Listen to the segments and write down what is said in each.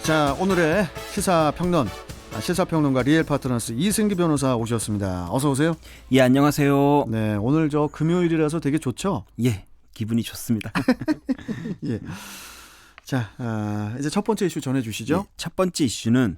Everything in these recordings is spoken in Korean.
자, 오늘의 시사평론, 시사평론가 리엘 파트너스 이승기 변호사 오셨습니다. 어서 오세요. 예, 안녕하세요. 네, 오늘 저 금요일이라서 되게 좋죠? 예, 기분이 좋습니다. 예. 자, 이제 첫 번째 이슈 전해주시죠. 예, 첫 번째 이슈는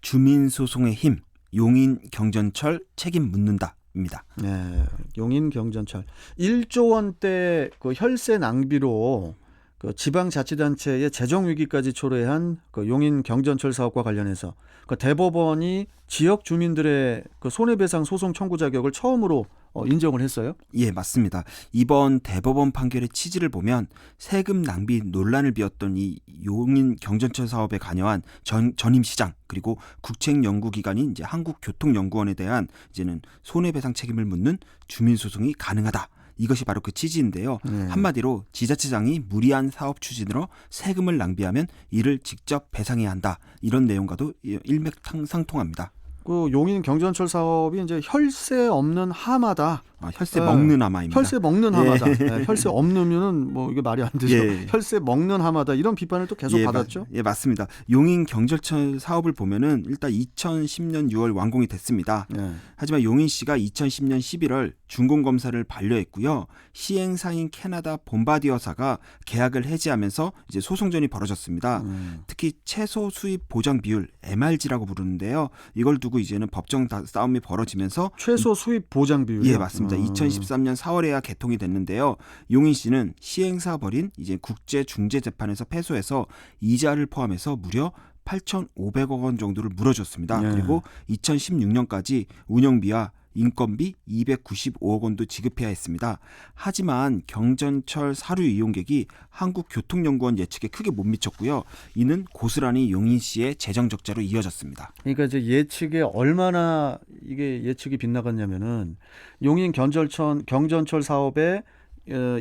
주민소송의 힘, 용인 경전철 책임 묻는다입니다. 네, 용인 경전철 1조 원대 그 혈세 낭비로 그 지방자치단체의 재정 위기까지 초래한 그 용인 경전철 사업과 관련해서 그 대법원이 지역 주민들의 그 손해배상 소송 청구 자격을 처음으로 인정을 했어요. 예, 맞습니다. 이번 대법원 판결의 취지를 보면 세금 낭비 논란을 비웠던 이 용인 경전철 사업에 관여한 전임시장 그리고 국책연구기관인 이제 한국교통연구원에 대한 이제는 손해배상 책임을 묻는 주민소송이 가능하다. 이것이 바로 그 취지인데요. 한마디로 지자체장이 무리한 사업 추진으로 세금을 낭비하면 이를 직접 배상해야 한다. 이런 내용과도 일맥상통합니다. 그 용인 경전철 사업이 이제 혈세 없는 하마다. 혈세 먹는 하마입니다. 혈세 먹는 하마다. 예. 네, 혈세 없으면은 뭐 이게 말이 안 되죠. 예. 혈세 먹는 하마다 이런 비판을 또 계속 받았죠. 예, 맞습니다. 용인 경전철 사업을 보면은 일단 2010년 6월 완공이 됐습니다. 네. 하지만 용인시가 2010년 11월 준공검사를 반려했고요. 시행사인 캐나다 봄바디어사가 계약을 해지하면서 이제 소송전이 벌어졌습니다. 특히 채소 수입 보장 비율 MRG라고 부르는데요. 이걸 두고 이제는 법정 싸움이 벌어지면서 최소 수입 보장 비율이요? 예, 맞습니다. 2013년 4월에야 개통이 됐는데요. 용인시는 시행사 벌인 이제 국제중재재판에서 패소해서 이자를 포함해서 무려 8,500억 원 정도를 물어줬습니다. 네. 그리고 2016년까지 운영비와 인건비 295억 원도 지급해야 했습니다. 하지만 경전철 사료 이용객이 한국교통연구원 예측에 크게 못 미쳤고요. 이는 고스란히 용인시의 재정 적자로 이어졌습니다. 그러니까 이제 예측에 얼마나 이게 예측이 빗나갔냐면은 용인 경전철 사업에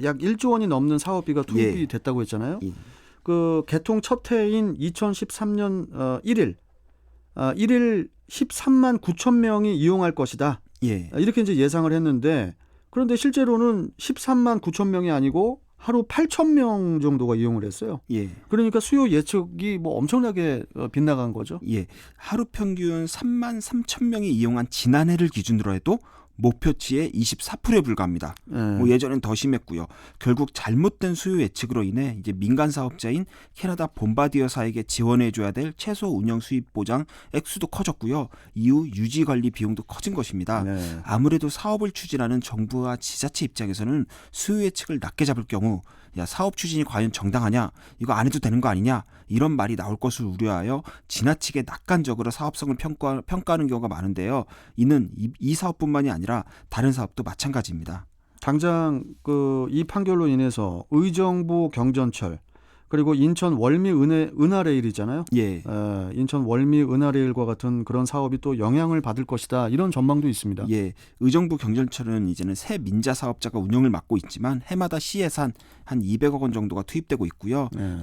약 1조 원이 넘는 사업비가 투입이 예. 됐다고 했잖아요. 예. 그 개통 첫 해인 2013년 1일 13만 9천 명이 이용할 것이다. 예. 이렇게 이제 예상을 했는데 그런데 실제로는 13만 9천 명이 아니고 하루 8천 명 정도가 이용을 했어요. 예. 그러니까 수요 예측이 뭐 엄청나게 빗나간 거죠. 예. 하루 평균 3만 3천 명이 이용한 지난해를 기준으로 해도 목표치의 24%에 불과합니다. 뭐 예전엔 더 심했고요. 결국 잘못된 수요 예측으로 인해 이제 민간 사업자인 캐나다 봄바디어사에게 지원해줘야 될 채소 운영 수입 보장 액수도 커졌고요. 이후 유지 관리 비용도 커진 것입니다. 네. 아무래도 사업을 추진하는 정부와 지자체 입장에서는 수요 예측을 낮게 잡을 경우 야 사업 추진이 과연 정당하냐 이거 안 해도 되는 거 아니냐 이런 말이 나올 것을 우려하여 지나치게 낙관적으로 사업성을 평가하는 경우가 많은데요. 이는 이 사업뿐만이 아니라 다른 사업도 마찬가지입니다. 당장 그 이 판결로 인해서 의정부 경전철 그리고 인천 월미 은하레일이잖아요. 예. 인천 월미 은하레일과 같은 그런 사업이 또 영향을 받을 것이다. 이런 전망도 있습니다. 예. 의정부 경전철은 이제는 새 민자 사업자가 운영을 맡고 있지만 해마다 시예산 한 200억 원 정도가 투입되고 있고요. 네.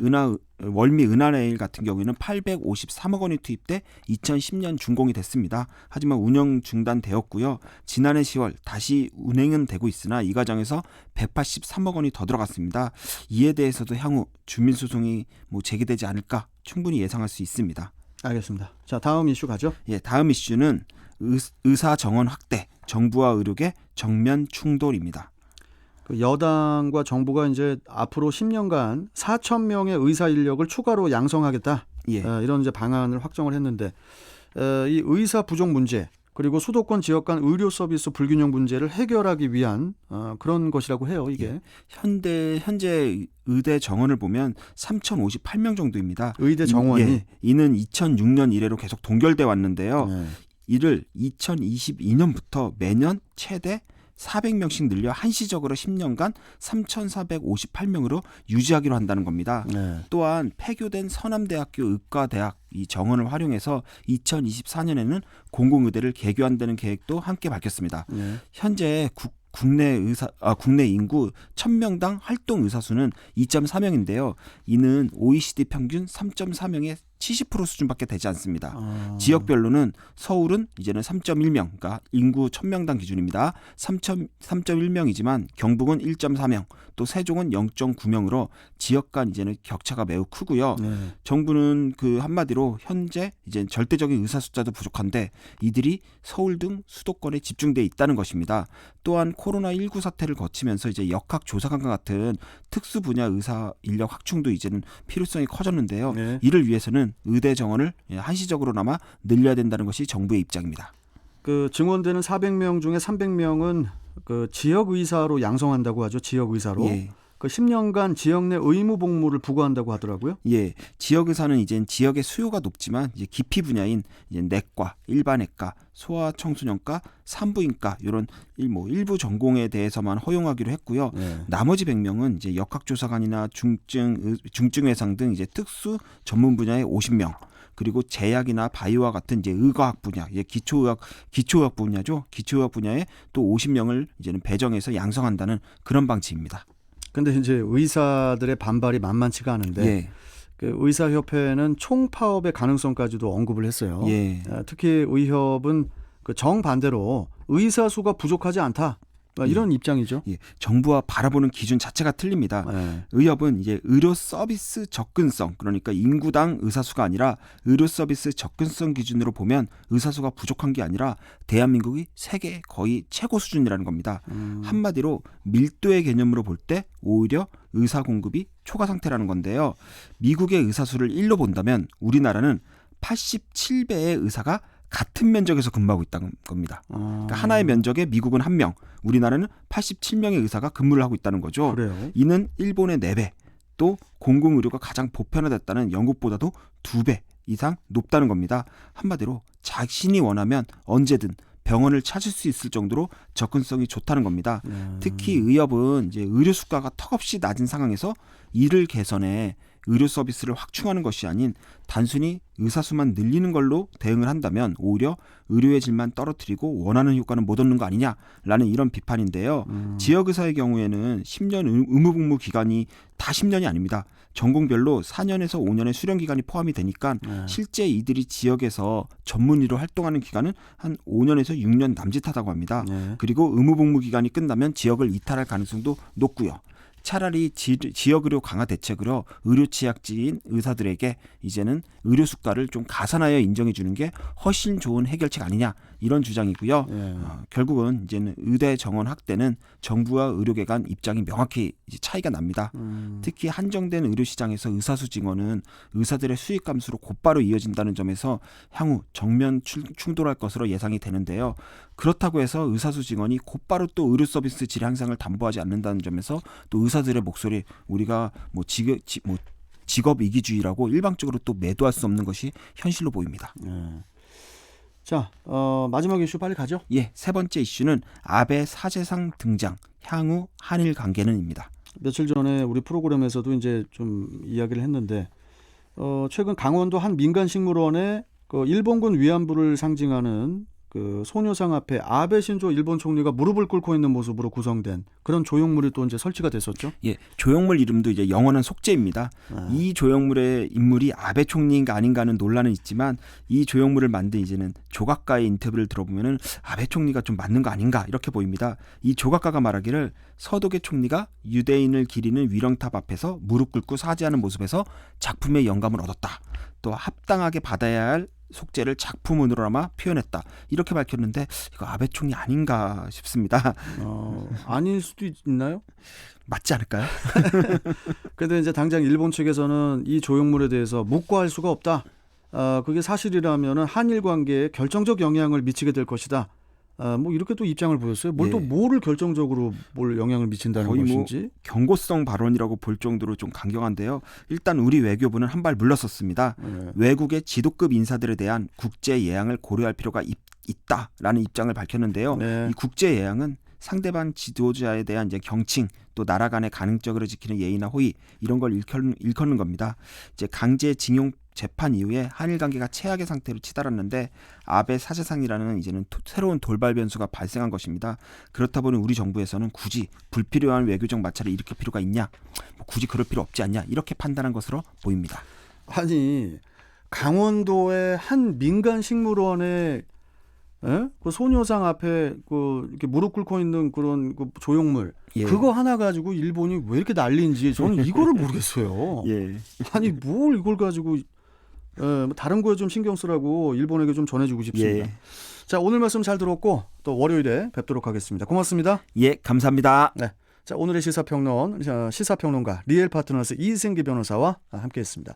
월미 은하레일 같은 경우에는 853억 원이 투입돼 2010년 준공이 됐습니다. 하지만 운영 중단되었고요. 지난해 10월 다시 운행은 되고 있으나 이 과정에서 183억 원이 더 들어갔습니다. 이에 대해서도 향후 주민소송이 제기되지 않을까 충분히 예상할 수 있습니다. 알겠습니다. 자, 다음 이슈 가죠. 예, 다음 이슈는 의사 정원 확대, 정부와 의료계 정면 충돌입니다. 그 여당과 정부가 이제 앞으로 10년간 4천 명의 의사 인력을 추가로 양성하겠다. 예. 이런 이제 방안을 확정을 했는데 이 의사 부족 문제 그리고 수도권 지역 간 의료 서비스 불균형 문제를 해결하기 위한 그런 것이라고 해요. 이게 예. 현재 의대 정원을 보면 3,058명 정도입니다. 의대 정원이 예. 이는 2006년 이래로 계속 동결돼 왔는데요. 네. 이를 2022년부터 매년 최대 400명씩 늘려 한시적으로 10년간 3,458명으로 유지하기로 한다는 겁니다. 네. 또한 폐교된 서남대학교 의과대학 이 정원을 활용해서 2024년에는 공공의대를 개교한다는 계획도 함께 밝혔습니다. 네. 현재 국내 인구 1,000명당 활동 의사 수는 2.4명인데요. 이는 OECD 평균 3.4명에 70% 수준밖에 되지 않습니다. 아. 지역별로는 서울은 이제는 3.1명, 그러니까 인구 1000명당 기준입니다. 3.1명이지만 경북은 1.4명, 또 세종은 0.9명으로 지역 간 이제는 격차가 매우 크고요. 네. 정부는 그 한마디로 현재 이제 절대적인 의사 숫자도 부족한데 이들이 서울 등 수도권에 집중돼 있다는 것입니다. 또한 코로나19 사태를 거치면서 이제 역학조사관과 같은 특수 분야 의사 인력 확충도 이제는 필요성이 커졌는데요. 네. 이를 위해서는 의대 정원을 한시적으로나마 늘려야 된다는 것이 정부의 입장입니다. 그 증원되는 400명 중에 300명은 그 지역 의사로 양성한다고 하죠. 지역 의사로. 예. 그 10년간 지역 내 의무 복무를 부과한다고 하더라고요. 예, 지역 의사는 이제 지역의 수요가 높지만 이제 기피 분야인 이제 내과, 일반외과, 소아청소년과, 산부인과 이런 일부 전공에 대해서만 허용하기로 했고요. 네. 나머지 100명은 이제 역학조사관이나 중증외상 등 이제 특수 전문 분야의 50명. 그리고 제약이나 바이오와 같은 이제 의과학 분야, 기초의학 분야죠. 기초의학 분야에 또 50명을 이제는 배정해서 양성한다는 그런 방침입니다. 근데 이제 의사들의 반발이 만만치가 않은데 예, 그 의사협회는 총파업의 가능성까지도 언급을 했어요. 예. 특히 의협은 그 정반대로 의사 수가 부족하지 않다. 이런 입장이죠. 예, 정부와 바라보는 기준 자체가 틀립니다. 네. 의협은 이제 의료 서비스 접근성, 그러니까 인구당 의사 수가 아니라 의료 서비스 접근성 기준으로 보면 의사 수가 부족한 게 아니라 대한민국이 세계 거의 최고 수준이라는 겁니다. 한마디로 밀도의 개념으로 볼 때 오히려 의사 공급이 초과 상태라는 건데요. 미국의 의사 수를 1로 본다면 우리나라는 87배의 의사가 같은 면적에서 근무하고 있다는 겁니다. 그러니까 하나의 면적에 미국은 1명, 우리나라는 87명의 의사가 근무를 하고 있다는 거죠. 그래요. 이는 일본의 4배, 또 공공의료가 가장 보편화됐다는 영국보다도 2배 이상 높다는 겁니다. 한마디로 자신이 원하면 언제든 병원을 찾을 수 있을 정도로 접근성이 좋다는 겁니다. 특히 의협은 이제 의료 수가가 턱없이 낮은 상황에서 이를 개선해 의료 서비스를 확충하는 것이 아닌 단순히 의사 수만 늘리는 걸로 대응을 한다면 오히려 의료의 질만 떨어뜨리고 원하는 효과는 못 얻는 거 아니냐라는 이런 비판인데요. 지역 의사의 경우에는 10년 의무 복무 기간이 다 10년이 아닙니다. 전공별로 4년에서 5년의 수련 기간이 포함이 되니까 실제 이들이 지역에서 전문의로 활동하는 기간은 한 5년에서 6년 남짓하다고 합니다. 그리고 의무 복무 기간이 끝나면 지역을 이탈할 가능성도 높고요. 차라리 지역 의료 강화 대책으로 의료 취약지인 의사들에게 이제는 의료 수가를 좀 가산하여 인정해 주는 게 훨씬 좋은 해결책 아니냐 이런 주장이고요. 결국은 이제는 의대 정원 확대는 정부와 의료계 간 입장이 명확히 이제 차이가 납니다. 특히 한정된 의료 시장에서 의사수 증원은 의사들의 수익 감소로 곧바로 이어진다는 점에서 향후 정면 충돌할 것으로 예상이 되는데요. 그렇다고 해서 의사수 증원이 곧바로 또 의료 서비스 질 향상을 담보하지 않는다는 점에서 또 의사들의 목소리 우리가 직업 이기주의라고 일방적으로 또 매도할 수 없는 것이 현실로 보입니다. 자, 마지막 이슈 빨리 가죠. 예, 세 번째 이슈는 아베 사제상 등장, 향후 한일 관계는입니다. 며칠 전에 우리 프로그램에서도 이제 좀 이야기를 했는데 최근 강원도 한 민간 식물원에 그 일본군 위안부를 상징하는 그 소녀상 앞에 아베 신조 일본 총리가 무릎을 꿇고 있는 모습으로 구성된 그런 조형물이 또 이제 설치가 됐었죠. 예, 조형물 이름도 이제 영원한 속죄입니다. 이 조형물의 인물이 아베 총리인가 아닌가는 논란은 있지만 이 조형물을 만든 이제는 조각가의 인터뷰를 들어보면은 아베 총리가 좀 맞는 거 아닌가 이렇게 보입니다. 이 조각가가 말하기를 서독의 총리가 유대인을 기리는 위령탑 앞에서 무릎 꿇고 사죄하는 모습에서 작품의 영감을 얻었다. 또 합당하게 받아야 할 속죄를 작품으로나마 표현했다. 이렇게 밝혔는데 이거 아베 총리 아닌가 싶습니다. 아닐 수도 있나요? 맞지 않을까요? 그런데 이제 당장 일본 측에서는 이 조형물에 대해서 묵과할 수가 없다. 그게 사실이라면은 한일 관계에 결정적 영향을 미치게 될 것이다. 뭐 이렇게 또 입장을 보였어요. 또 뭐를 결정적으로 뭘 영향을 미친다는 거의 것인지. 경고성 발언이라고 볼 정도로 좀 강경한데요. 일단 우리 외교부는 한 발 물러섰습니다. 외국의 지도급 인사들에 대한 국제 예양을 고려할 필요가 있다라는 입장을 밝혔는데요. 이 국제 예양은 상대방 지도자에 대한 이제 경칭, 또 나라 간의 가능적으로 지키는 예의나 호의 이런 걸 일컫는 겁니다. 이제 강제징용 재판 이후에 한일 관계가 최악의 상태로 치달았는데 아베 사제상이라는 이제는 새로운 돌발 변수가 발생한 것입니다. 그렇다 보니 우리 정부에서는 굳이 불필요한 외교적 마찰을 일으킬 필요가 있냐, 굳이 그럴 필요 없지 않냐 이렇게 판단한 것으로 보입니다. 아니 강원도의 한 민간 식물원에 그 소녀상 앞에 그 이렇게 무릎 ቁ고 있는 그런 그 조형물 예. 그거 하나 가지고 일본이 왜 이렇게 난리인지 저는 이거를 모르겠어요. 예. 아니 뭘 이걸 가지고 다른 거에 좀 신경 쓰라고 일본에게 좀 전해주고 싶습니다. 예. 자, 오늘 말씀 잘 들었고 또 월요일에 뵙도록 하겠습니다. 고맙습니다. 예, 감사합니다. 네. 자, 오늘의 시사평론가 리엘 파트너스 이승기 변호사와 함께했습니다.